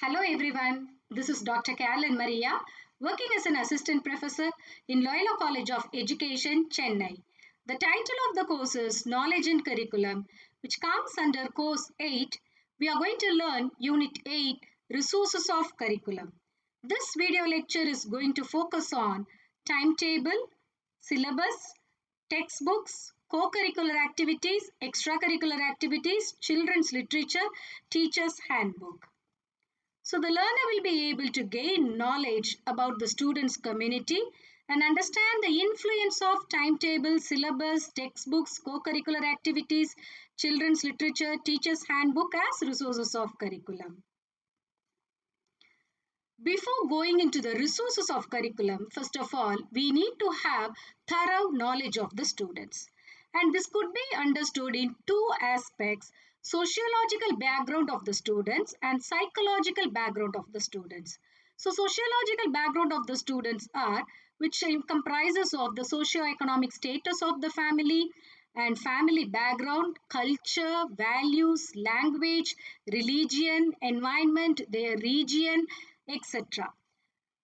Hello everyone, this is Dr. Carolyn Maria, working as an assistant professor in Loyola College of Education, Chennai. The title of the course is Knowledge and Curriculum, which comes under Course 8. We are going to learn Unit 8, Resources of Curriculum. This video lecture is going to focus on timetable, syllabus, textbooks, co-curricular activities, extracurricular activities, children's literature, teacher's handbook. So the learner will be able to gain knowledge about the student's community and understand the influence of timetable, syllabus, textbooks, co-curricular activities, children's literature, teacher's handbook as resources of curriculum. Before going into the resources of curriculum, first of all, we need to have thorough knowledge of the students. And this could be understood in two aspects: sociological background of the students and psychological background of the students. So sociological background of the students are which comprises of the socio-economic status of the family and family background, culture, values, language, religion, environment, their region, etc.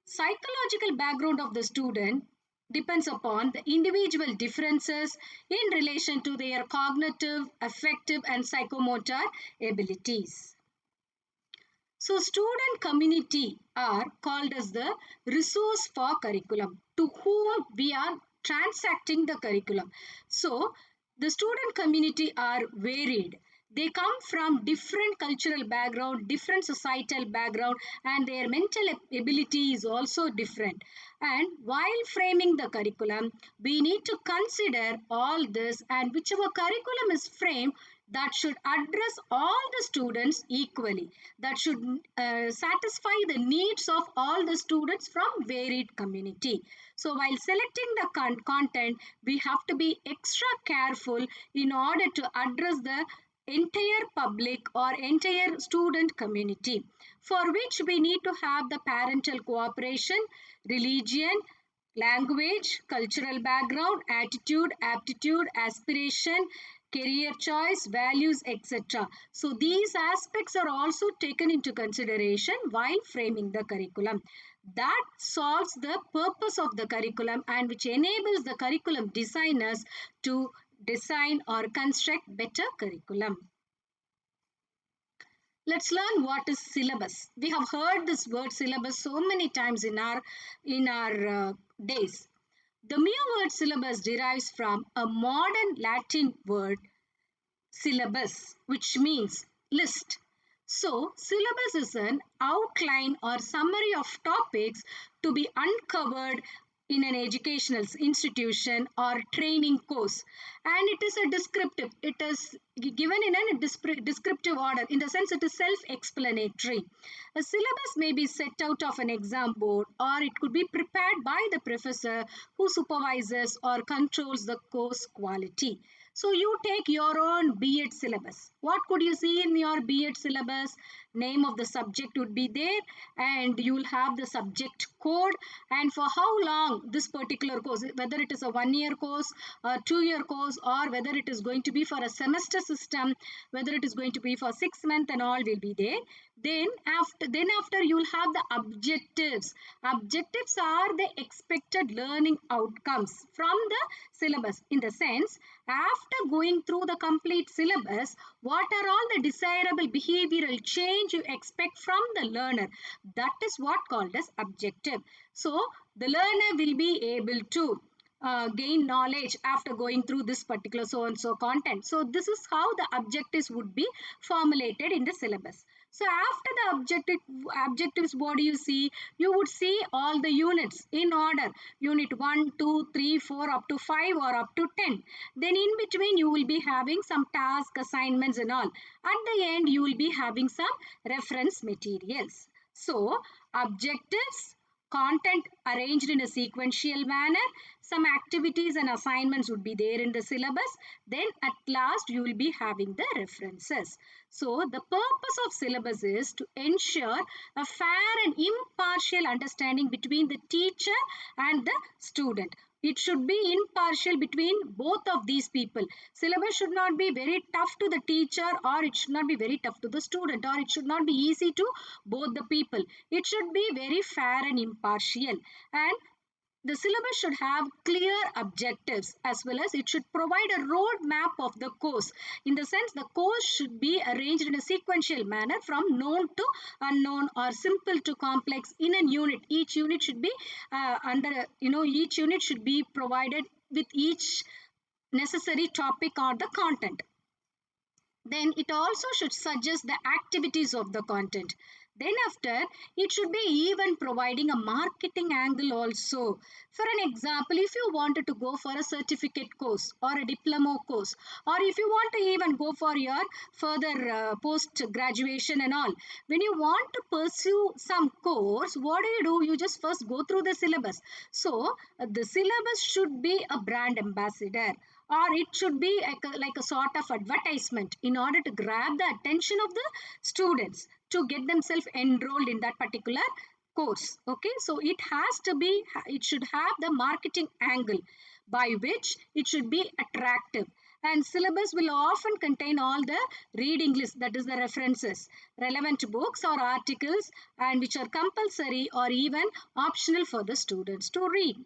Psychological background of the student depends upon the individual differences in relation to their cognitive, affective, and psychomotor abilities. So student community are called as the resource for curriculum to whom we are transacting the curriculum. So the student community are varied. They come from different cultural background, different societal background, and their mental ability is also different. And while framing the curriculum, we need to consider all this, and whichever curriculum is framed, that should address all the students equally, that should satisfy the needs of all the students from varied community. So while selecting the content, we have to be extra careful in order to address the entire public or entire student community, for which we need to have the parental cooperation, religion, language, cultural background, attitude, aptitude, aspiration, career choice, values, etc. So these aspects are also taken into consideration while framing the curriculum. That solves the purpose of the curriculum and which enables the curriculum designers to design or construct better curriculum. Let's learn what is syllabus. We have heard this word syllabus so many times in our days. The mere word syllabus derives from a modern Latin word syllabus, which means list. So, syllabus is an outline or summary of topics to be uncovered in an educational institution or training course, and it is a descriptive, it is given in a descriptive order, in the sense it is self-explanatory. A syllabus may be set out of an exam board, or it could be prepared by the professor who supervises or controls the course quality. So you take your own B.Ed syllabus. What could you see in your B.Ed syllabus? Name of the subject would be there, and you will have the subject code, and for how long this particular course, whether it is a 1-year course, a 2-year course, or whether it is going to be for a semester system, whether it is going to be for 6 months and all will be there. Then after you will have the objectives. Objectives are the expected learning outcomes from the syllabus, in the sense after going through the complete syllabus, what are all the desirable behavioral change you expect from the learner? That is what called as objective. So the learner will be able to gain knowledge after going through this particular so and so content. So this is how the objectives would be formulated in the syllabus. So after the objectives, what do you see? You would see all the units in order. Unit 1, 2, 3, 4 up to 5 or up to 10. Then in between you will be having some task assignments and all. At the end you will be having some reference materials. So objectives, content arranged in a sequential manner, some activities and assignments would be there in the syllabus, then at last you will be having the references. So the purpose of syllabus is to ensure a fair and impartial understanding between the teacher and the student. It should be impartial between both of these people. Syllabus should not be very tough to the teacher, or it should not be very tough to the student, or it should not be easy to both the people. It should be very fair and impartial. And the syllabus should have clear objectives, as well as it should provide a road map of the course. In the sense, the course should be arranged in a sequential manner from known to unknown or simple to complex in a unit. Each unit should be each unit should be provided with each necessary topic or the content. Then it also should suggest the activities of the content. Then after, it should be even providing a marketing angle also. For an example, if you wanted to go for a certificate course or a diploma course, or if you want to even go for your further post graduation and all, when you want to pursue some course, what do? You just first go through the syllabus. So the syllabus should be a brand ambassador, or it should be like a sort of advertisement in order to grab the attention of the students to get themselves enrolled in that particular course. Okay, so it should have the marketing angle by which it should be attractive. And syllabus will often contain all the reading list, that is the references, relevant books or articles, and which are compulsory or even optional for the students to read.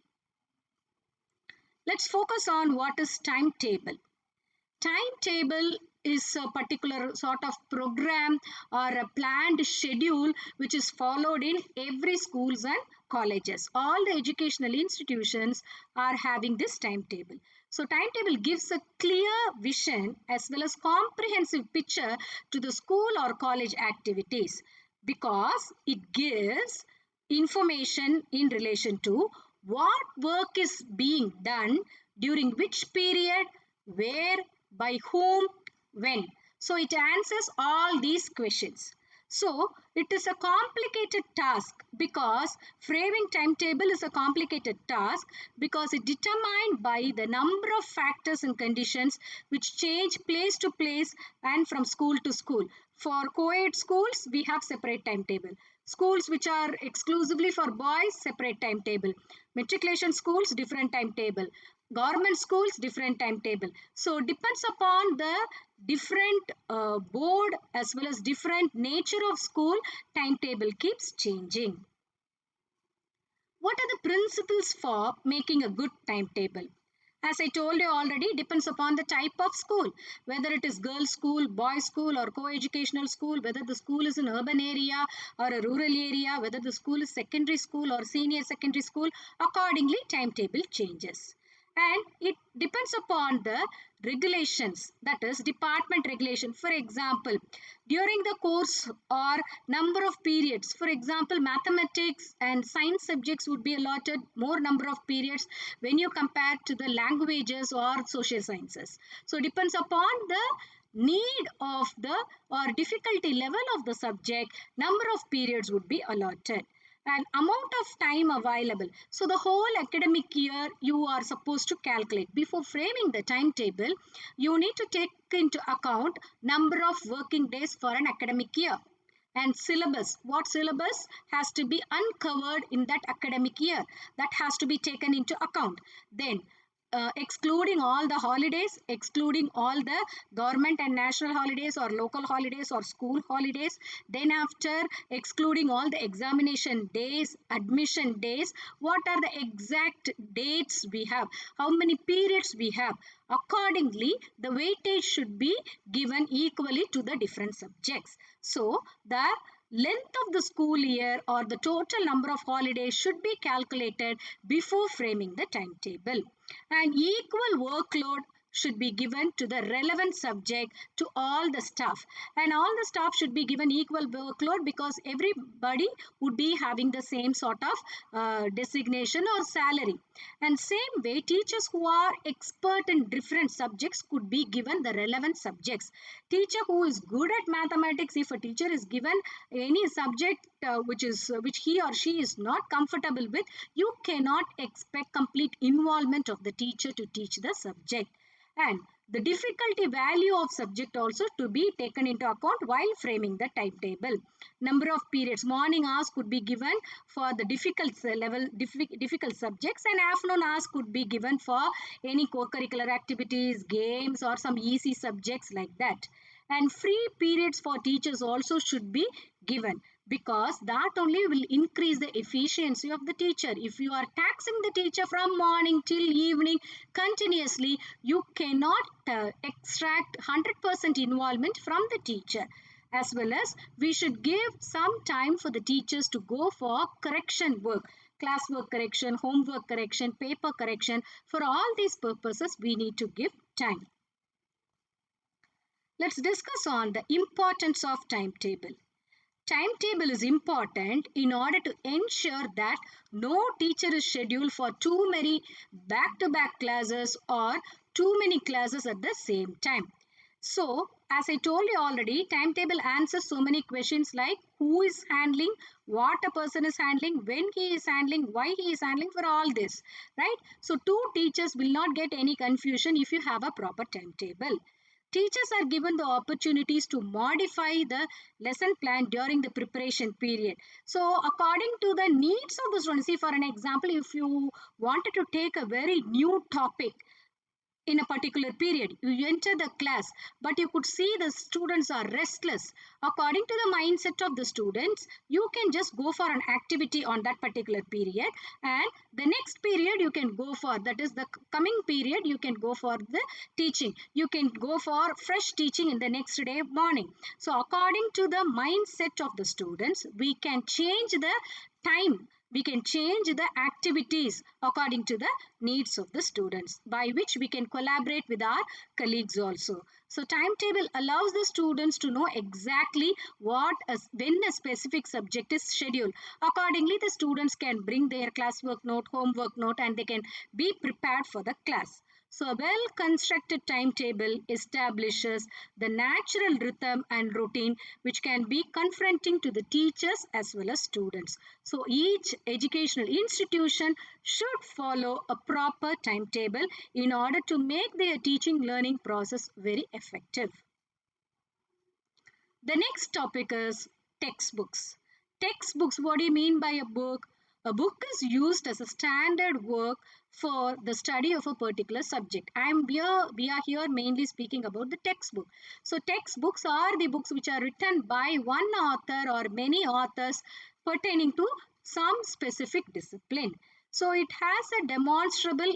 Let's focus on what is timetable. Timetable is a particular sort of program or a planned schedule which is followed in every schools and colleges. All the educational institutions are having this timetable. So timetable gives a clear vision as well as comprehensive picture to the school or college activities, because it gives information in relation to what work is being done during which period, where, by whom, when. So it answers all these questions. So it is a complicated task, because framing timetable is a complicated task because it determined by the number of factors and conditions which change place to place and from school to school. For co-ed schools, we have separate timetable. Schools which are exclusively for boys, separate timetable. Matriculation schools, different timetable. Government schools, different timetable. So depends upon the different board as well as different nature of school, timetable keeps changing. What are the principles for making a good timetable? As I told you already, depends upon the type of school, whether it is girls school, boys school or co-educational school, whether the school is in urban area or a rural area, whether the school is secondary school or senior secondary school. Accordingly, timetable changes. And it depends upon the regulations, that is department regulation. For example, during the course or number of periods, for example, mathematics and science subjects would be allotted more number of periods when you compare to the languages or social sciences. So it depends upon the need of the or difficulty level of the subject, number of periods would be allotted and amount of time available. So the whole academic year you are supposed to calculate. Before framing the timetable, you need to take into account number of working days for an academic year. And syllabus, what syllabus has to be uncovered in that academic year, that has to be taken into account. Then excluding all the holidays, excluding all the government and national holidays or local holidays or school holidays. Then after excluding all the examination days, admission days, what are the exact dates we have, how many periods we have. Accordingly, the weightage should be given equally to the different subjects. So the length of the school year or the total number of holidays should be calculated before framing the timetable. And equal workload should be given to the relevant subject to all the staff, and all the staff should be given equal workload because everybody would be having the same sort of designation or salary. And same way, teachers who are expert in different subjects could be given the relevant subjects. Teacher who is good at mathematics, if a teacher is given any subject which he or she is not comfortable with, you cannot expect complete involvement of the teacher to teach the subject. And The difficulty value of subject also to be taken into account while framing the timetable. Number of periods, morning hours could be given for the difficult subjects, and afternoon hours could be given for any co-curricular activities, games, or some easy subjects like that. And free periods for teachers also should be given, because that only will increase the efficiency of the teacher. If you are taxing the teacher from morning till evening continuously, you cannot extract 100% involvement from the teacher. As well as we should give some time for the teachers to go for correction work, classwork correction, homework correction, paper correction. For all these purposes, we need to give time. Let's discuss on the importance of timetable. Timetable is important in order to ensure that no teacher is scheduled for too many back-to-back classes or too many classes at the same time. So, as I told you already, timetable answers so many questions like who is handling, what a person is handling, when he is handling, why he is handling, for all this, right? So, two teachers will not get any confusion if you have a proper timetable. Teachers are given the opportunities to modify the lesson plan during the preparation period. So according to the needs of the students, see, for an example, if you wanted to take a very new topic in a particular period, you enter the class, but you could see the students are restless. According to the mindset of the students, you can just go for an activity on that particular period, and the next period you can go for, that is the coming period, you can go for the teaching. You can go for fresh teaching in the next day morning. So according to the mindset of the students, we can change the time, we can change the activities according to the needs of the students, by which we can collaborate with our colleagues also. So timetable allows the students to know exactly when a specific subject is scheduled. Accordingly, the students can bring their classwork note, homework note, and they can be prepared for the class. So a well-constructed timetable establishes the natural rhythm and routine which can be confronting to the teachers as well as students. So each educational institution should follow a proper timetable in order to make their teaching learning process very effective. The next topic is textbooks. Textbooks, what do you mean by a book? A book is used as a standard work for the study of a particular subject. We are here mainly speaking about the textbook. So textbooks are the books which are written by one author or many authors pertaining to some specific discipline. So it has a demonstrable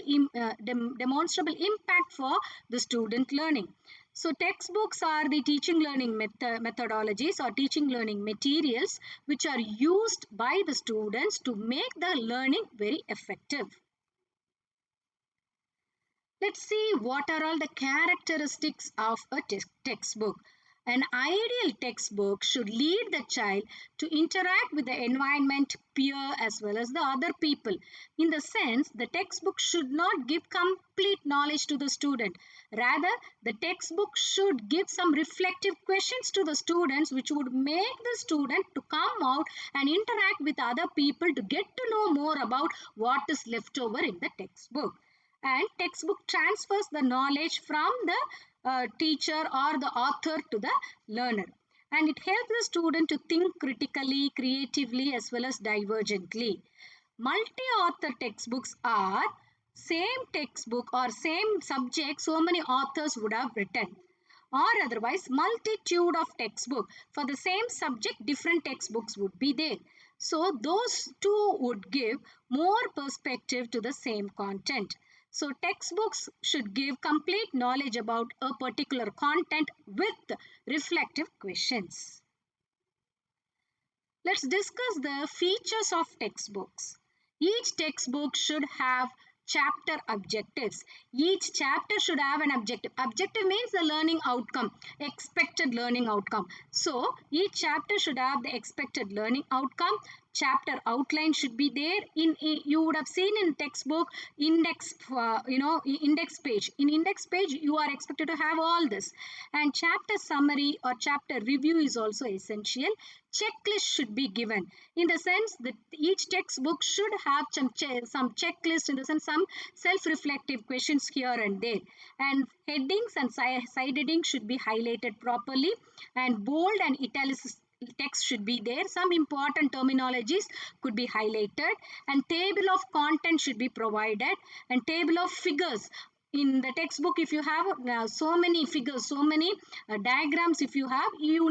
impact for the student learning. So textbooks are the teaching learning methodologies or teaching learning materials which are used by the students to make the learning very effective. Let's see what are all the characteristics of a textbook. An ideal textbook should lead the child to interact with the environment, peer, as well as the other people. In the sense, the textbook should not give complete knowledge to the student. Rather, the textbook should give some reflective questions to the students which would make the student to come out and interact with other people to get to know more about what is left over in the textbook. And textbook transfers the knowledge from the teacher or the author to the learner, and it helps the student to think critically, creatively, as well as divergently. Multi-author textbooks are same textbook or same subject so many authors would have written, or otherwise multitude of textbook for the same subject, different textbooks would be there. So those two would give more perspective to the same content. So textbooks should give complete knowledge about a particular content with reflective questions. Let's discuss the features of textbooks. Each textbook should have chapter objectives. Each chapter should have an objective. Objective means the learning outcome, expected learning outcome. So each chapter should have the expected learning outcome, chapter outline should be there. You would have seen in textbook index, index page. In index page, you are expected to have all this. And chapter summary or chapter review is also essential. Checklist should be given in the sense that each textbook should have some checklist, in the sense some self-reflective questions here and there. And headings and side headings should be highlighted properly, and bold and italicized text should be there. Some important terminologies could be highlighted, and table of content should be provided, and table of figures. In the textbook, if you have so many figures, so many diagrams, if you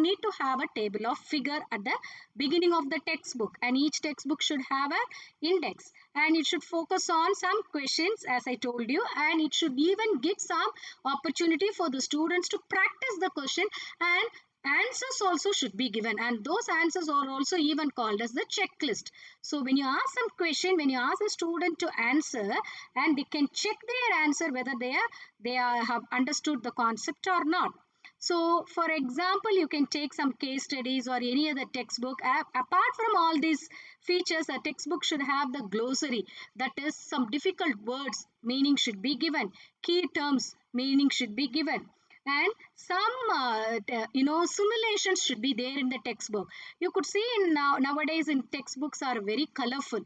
need to have a table of figure at the beginning of the textbook, and each textbook should have an index, and it should focus on some questions, as I told you, and it should even give some opportunity for the students to practice the question, and answers also should be given, and those answers are also even called as the checklist. So when you ask some question, when you ask a student to answer, and they can check their answer whether they have understood the concept or not. So for example, you can take some case studies or any other textbook. Apart from all these features, a textbook should have the glossary, that is some difficult words meaning should be given, key terms meaning should be given, and some simulations should be there in the textbook. You could see in nowadays in textbooks are very colorful.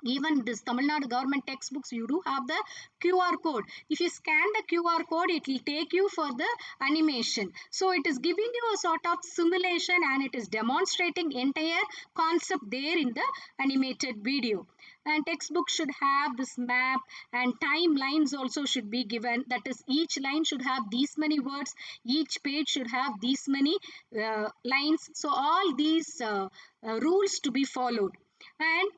Even this Tamil Nadu government textbooks, you do have the QR code. If you scan the QR code, it will take you for the animation. So it is giving you a sort of simulation, and it is demonstrating entire concept there in the animated video. And textbook should have this map, and timelines also should be given. That is, each line should have these many words, each page should have these many lines. So all these rules to be followed. And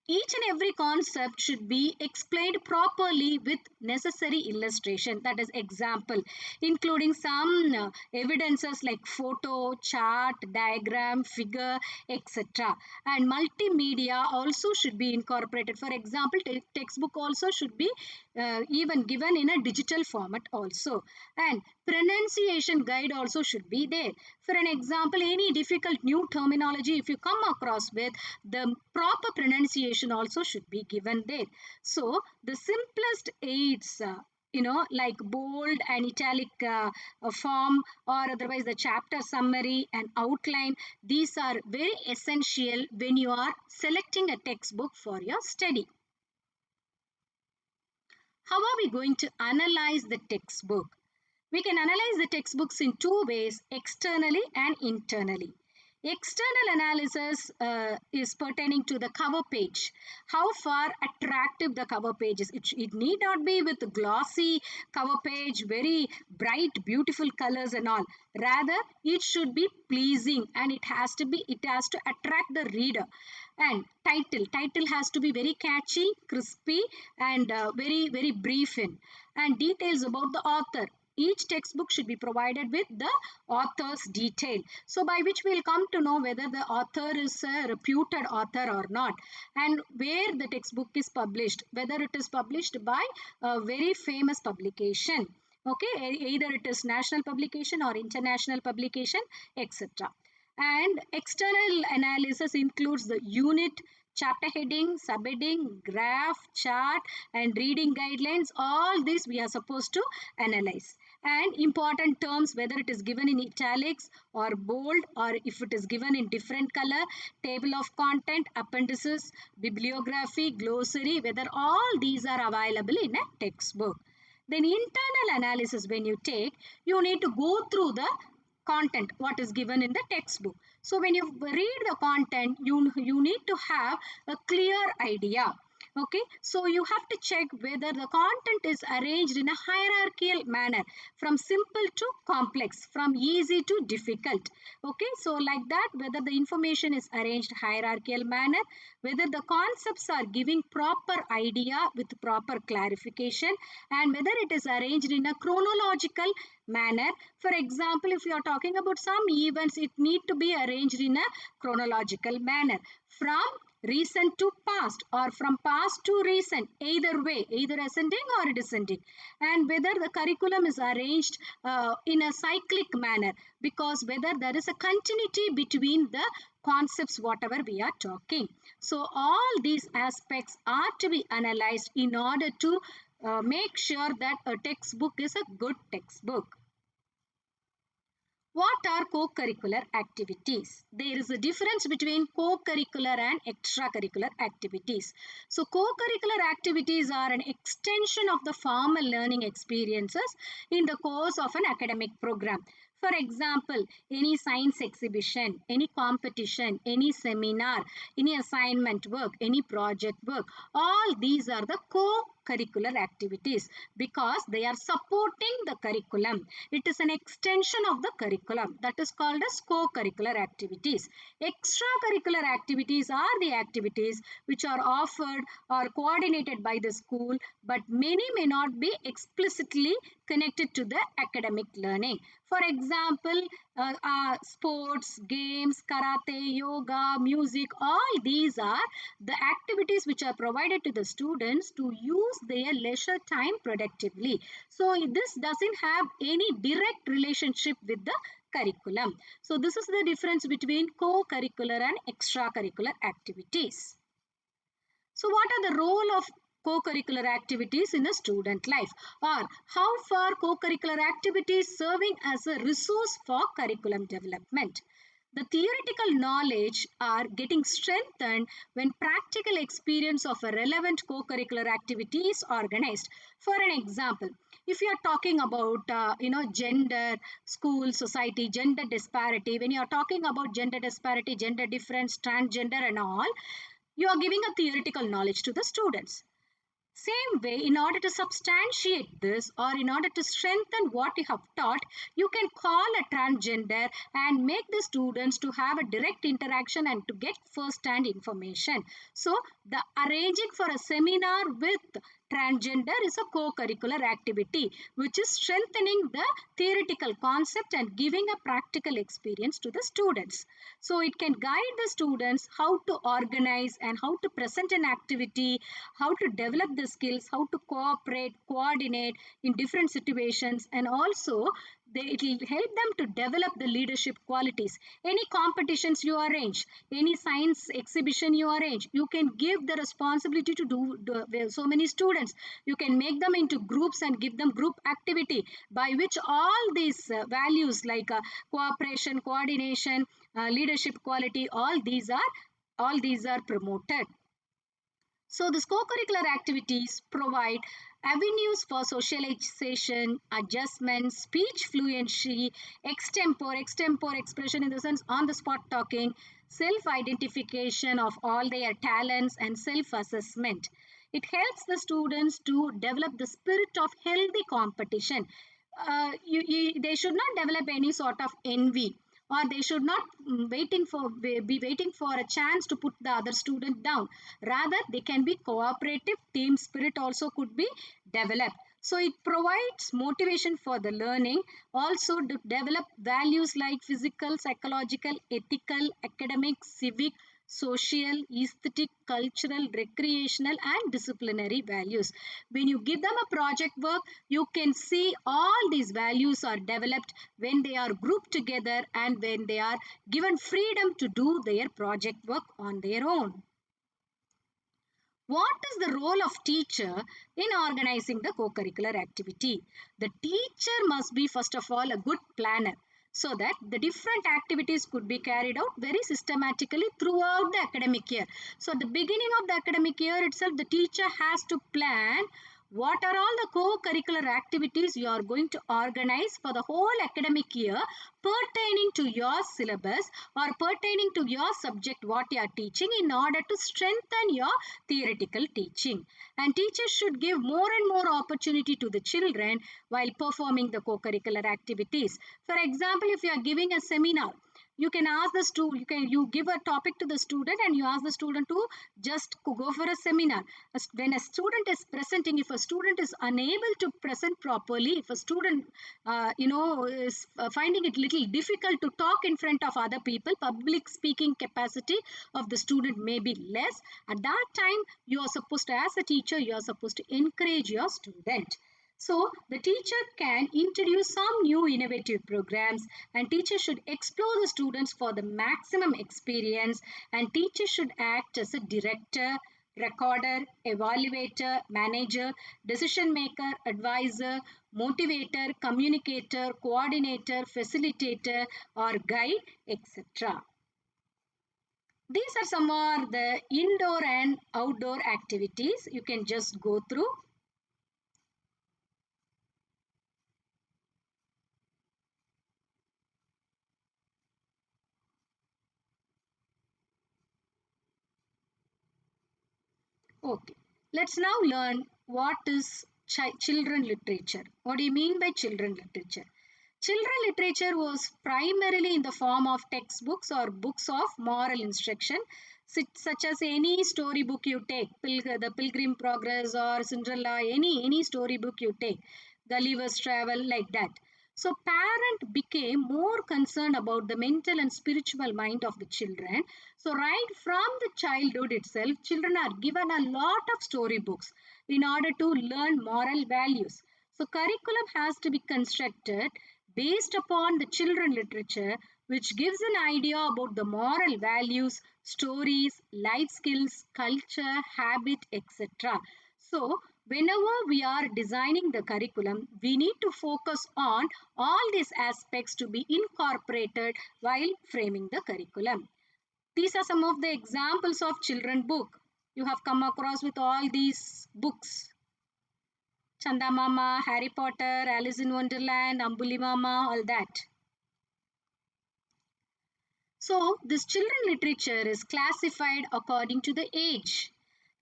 each and every concept should be explained properly with necessary illustration, that is example, including some evidences like photo, chart, diagram, figure, etc. And multimedia also should be incorporated. For example, textbook also should be even given in a digital format also. And pronunciation guide also should be there. For an example, any difficult new terminology if you come across with, the proper pronunciation also should be given there. So the simplest aids, like bold and italic form, or otherwise the chapter summary and outline, these are very essential when you are selecting a textbook for your study. How are we going to analyze the textbook? We can analyze the textbooks in two ways, externally and internally. External analysis is pertaining to the cover page. How far attractive the cover page is. It need not be with glossy cover page, very bright, beautiful colors and all. Rather, it should be pleasing, and it has to attract the reader. And title has to be very catchy, crispy, and very brief in. And details about the author. Each textbook should be provided with the author's detail, so by which we'll come to know whether the author is a reputed author or not, and where the textbook is published, whether it is published by a very famous publication, okay, either it is national publication or international publication, etc. And external analysis includes the unit, chapter heading, subheading, graph, chart, and reading guidelines. All these we are supposed to analyze. And important terms, whether it is given in italics or bold, or if it is given in different color, table of content, appendices, bibliography, glossary, whether all these are available in a textbook. Then internal analysis, when you take, you need to go through the content, what is given in the textbook. So when you read the content, you need to have a clear idea. Okay, so you have to check whether the content is arranged in a hierarchical manner, from simple to complex, from easy to difficult. Okay, so like that, whether the information is arranged hierarchical manner, whether the concepts are giving proper idea with proper clarification, and whether it is arranged in a chronological manner. For example, if you are talking about some events, it need to be arranged in a chronological manner, from recent to past or from past to recent, either way, either ascending or descending. And whether the curriculum is arranged in a cyclic manner, because whether there is a continuity between the concepts whatever we are talking. So all these aspects are to be analyzed in order to make sure that a textbook is a good textbook. What are co-curricular activities? There is a difference between co-curricular and extracurricular activities. So co-curricular activities are an extension of the formal learning experiences in the course of an academic program. For example, any science exhibition, any competition, any seminar, any assignment work, any project work, all these are the co-curricular activities because they are supporting the curriculum. It is an extension of the curriculum that is called as co-curricular activities. Extracurricular activities are the activities which are offered or coordinated by the school, but many may not be explicitly connected to the academic learning. For example, sports, games, karate, yoga, music, all these are the activities which are provided to the students to use their leisure time productively. So this doesn't have any direct relationship with the curriculum. So this is the difference between co-curricular and extracurricular activities. So what are the role of co-curricular activities in a student life, or how far co-curricular activities serving as a resource for curriculum development? The theoretical knowledge are getting strengthened when practical experience of a relevant co-curricular activity is organized. For an example, if you are talking about gender, school, society, gender disparity, when you are talking about gender disparity, gender difference, transgender and all, you are giving a theoretical knowledge to the students. Same way, in order to substantiate this or in order to strengthen what you have taught, you can call a transgender and make the students to have a direct interaction and to get first-hand information. So, the arranging for a seminar with transgender is a co-curricular activity which is strengthening the theoretical concept and giving a practical experience to the students. So it can guide the students how to organize and how to present an activity, how to develop the skills, how to cooperate, coordinate in different situations, and also it will help them to develop the leadership qualities. Any competitions you arrange, any science exhibition you arrange, you can give the responsibility to do so many students. You can make them into groups and give them group activity by which all these values like cooperation, coordination, leadership quality, all these are promoted. So these co-curricular activities provide avenues for socialization, adjustment, speech fluency, extempore expression in the sense on the spot talking, self-identification of all their talents and self-assessment. It helps the students to develop the spirit of healthy competition. They should not develop any sort of envy, or they should not be waiting for a chance to put the other student down. Rather, they can be cooperative. Team spirit also could be developed. So it provides motivation for the learning, also to develop values like physical, psychological, ethical, academic, civic, social, aesthetic, cultural, recreational, and disciplinary values. When you give them a project work, you can see all these values are developed when they are grouped together and when they are given freedom to do their project work on their own. What is the role of teacher in organizing the co-curricular activity? The teacher must be first of all a good planner so that the different activities could be carried out very systematically throughout the academic year. So at the beginning of the academic year itself, the teacher has to plan what are all the co-curricular activities you are going to organize for the whole academic year pertaining to your syllabus or pertaining to your subject what you are teaching in order to strengthen your theoretical teaching. And teachers should give more and more opportunity to the children while performing the co-curricular activities. For example, if you are giving a seminar, you can ask the student, you give a topic to the student and you ask the student to just go for a seminar. When a student is presenting, if a student is unable to present properly, if a student is finding it little difficult to talk in front of other people, public speaking capacity of the student may be less. At that time, you are supposed to, as a teacher, you are supposed to encourage your student. So the teacher can introduce some new innovative programs, and teachers should explore the students for the maximum experience, and teachers should act as a director, recorder, evaluator, manager, decision maker, advisor, motivator, communicator, coordinator, facilitator or guide, etc. These are some of the indoor and outdoor activities you can just go through. Okay, let's now learn what is children literature. What do you mean by children literature? Children literature was primarily in the form of textbooks or books of moral instruction, such as any storybook you take, the Pilgrim Progress or Cinderella, any storybook you take, Gulliver's Travel, like that. So parent became more concerned about the mental and spiritual mind of the children. So right from the childhood itself, children are given a lot of storybooks in order to learn moral values. So curriculum has to be constructed based upon the children literature, which gives an idea about the moral values, stories, life skills, culture, habit, etc. So whenever we are designing the curriculum, we need to focus on all these aspects to be incorporated while framing the curriculum. These are some of the examples of children book. You have come across with all these books. Chanda Mama, Harry Potter, Alice in Wonderland, Ambuli Mama, all that. So, this children literature is classified according to the age.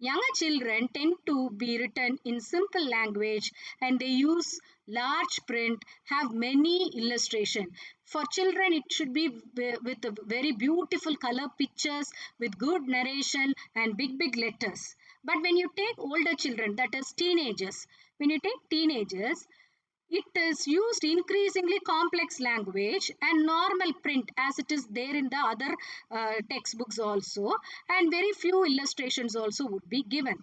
Younger children tend to be written in simple language and they use large print, have many illustration. For children, it should be with very beautiful color pictures, with good narration and big letters. But when you take older children, that is teenagers, when you take teenagers, it is used increasingly complex language and normal print as it is there in the other textbooks also, and very few illustrations also would be given.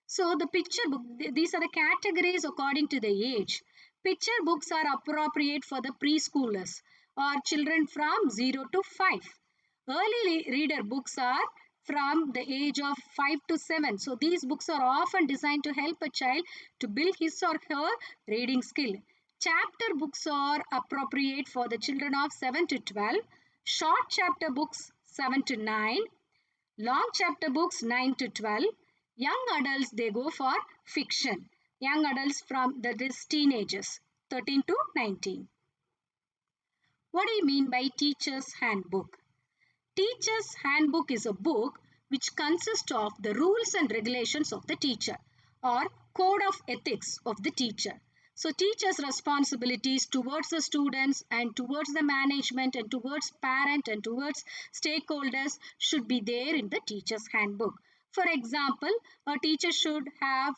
So the picture book, these are the categories according to the age. Picture books are appropriate for the preschoolers or children from 0 to 5. Early reader books are from the age of 5 to 7. So these books are often designed to help a child to build his or her reading skill. Chapter books are appropriate for the children of 7 to 12. Short chapter books 7 to 9. Long chapter books 9 to 12. Young adults, they go for fiction. Young adults from that is teenagers 13 to 19. What do you mean by teacher's handbook? Teacher's handbook is a book which consists of the rules and regulations of the teacher or code of ethics of the teacher. So teacher's responsibilities towards the students and towards the management and towards parent and towards stakeholders should be there in the teacher's handbook. For example, a teacher should have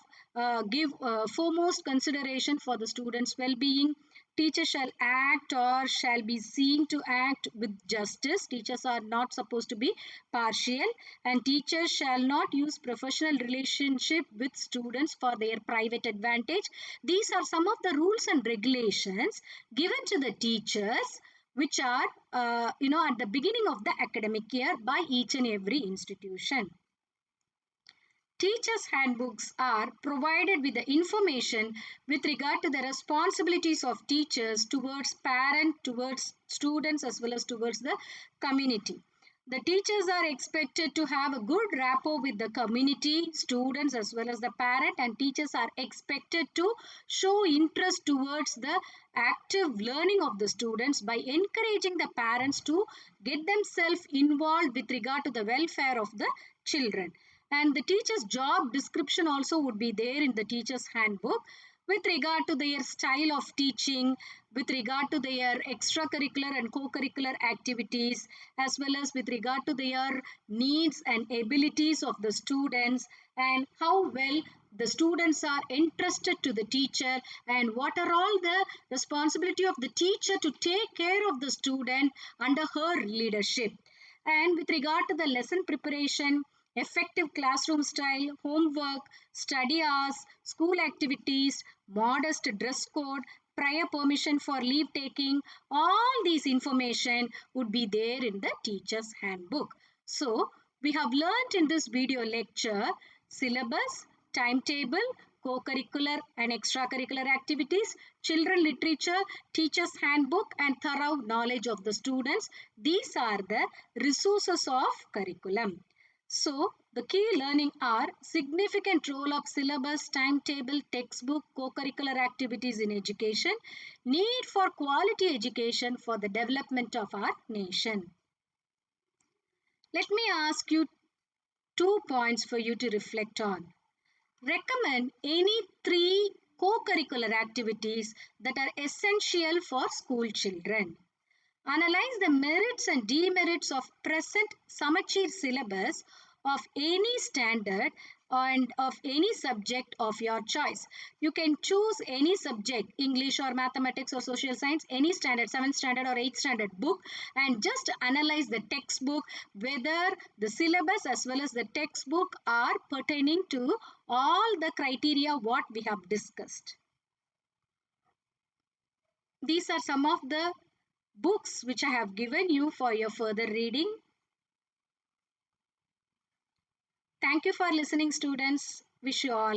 give foremost consideration for the students' well-being. Teachers shall act or shall be seen to act with justice. Teachers are not supposed to be partial, and teachers shall not use professional relationship with students for their private advantage. These are some of the rules and regulations given to the teachers, which are at the beginning of the academic year by each and every institution. Teachers' handbooks are provided with the information with regard to the responsibilities of teachers towards parents, towards students, as well as towards the community. The teachers are expected to have a good rapport with the community, students, as well as the parent, and teachers are expected to show interest towards the active learning of the students by encouraging the parents to get themselves involved with regard to the welfare of the children. And the teacher's job description also would be there in the teacher's handbook with regard to their style of teaching, with regard to their extracurricular and co-curricular activities, as well as with regard to their needs and abilities of the students, and how well the students are entrusted to the teacher, and what are all the responsibility of the teacher to take care of the student under her leadership. And with regard to the lesson preparation, effective classroom style, homework, study hours, school activities, modest dress code, prior permission for leave taking, all these information would be there in the teacher's handbook. So, we have learnt in this video lecture syllabus, timetable, co-curricular and extracurricular activities, children literature, teacher's handbook and thorough knowledge of the students. These are the resources of curriculum. So, the key learning are significant role of syllabus, timetable, textbook, co-curricular activities in education, need for quality education for the development of our nation. Let me ask you 2 points for you to reflect on. Recommend any 3 co-curricular activities that are essential for school children. Analyze the merits and demerits of present Samachir syllabus of any standard and of any subject of your choice. You can choose any subject, English or mathematics or social science, any standard, 7th standard or 8th standard book, and just analyze the textbook, whether the syllabus as well as the textbook are pertaining to all the criteria what we have discussed. These are some of the books which I have given you for your further reading. Thank you for listening, students. Wish you all